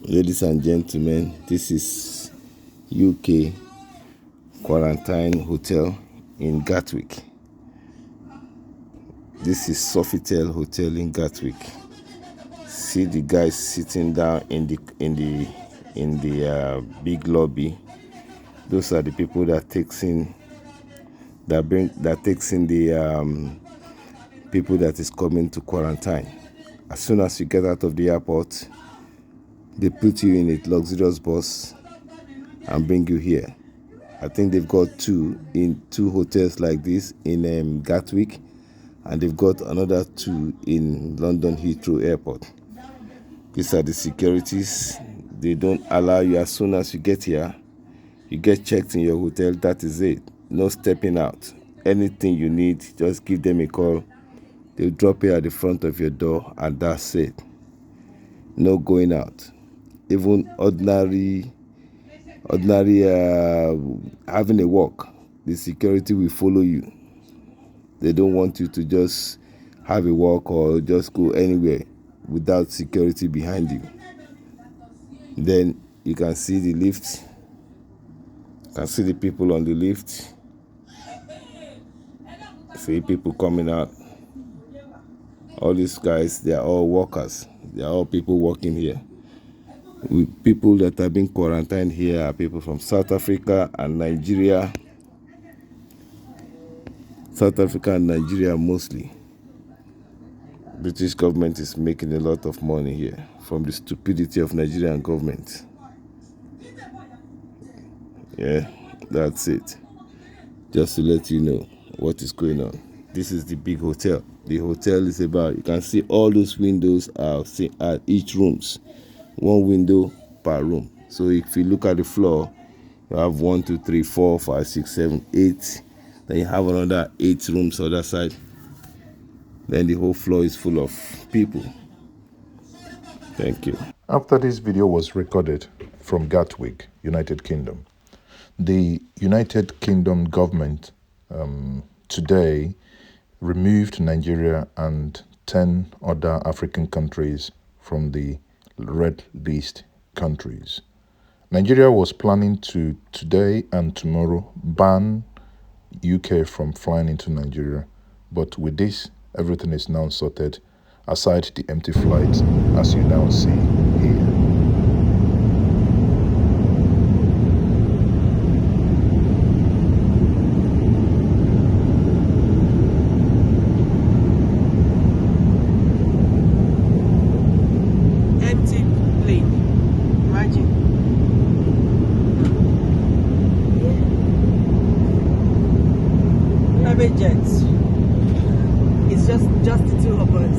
Ladies and gentlemen, this is UK quarantine hotel in Gatwick. This is Sofitel Hotel in Gatwick. See the guys sitting down in the big lobby. Those are the people that takes in the people that is coming to quarantine. As soon as you get out of the airport, they put you in a luxurious bus and bring you here. I think they've got two hotels like this in Gatwick, and they've got another two in London Heathrow Airport. These are the securities. They don't allow you. As soon as you get here, you get checked in your hotel. That is it. No stepping out. Anything you need, just give them a call. They'll drop it at the front of your door, and that's it. No going out. Even ordinary having a walk, the security will follow you. They don't want you to just have a walk or just go anywhere without security behind you. Then you can see the lift. You can see the people on the lift. See people coming out. All these guys, they are all workers. They are all people working here. People that have been quarantined here are people from South Africa and Nigeria. South Africa and Nigeria mostly. British government is making a lot of money here from the stupidity of Nigerian government. Yeah, that's it. Just to let you know what is going on. This is the big hotel. The hotel is about, you can see all those windows are at each rooms. One window per room. So if you look at the floor, you have 1, 2, 3, 4, 5, 6, 7, 8. Then you have another 8 rooms on that side. Then the whole floor is full of people. Thank you. After this video was recorded from Gatwick, United Kingdom, the United Kingdom government today removed Nigeria and 10 other African countries from the red list countries. Nigeria was planning to today and tomorrow ban UK from flying into Nigeria, but with this, everything is now sorted, aside the empty flights as you now see here. Private jets. It's just the two of us.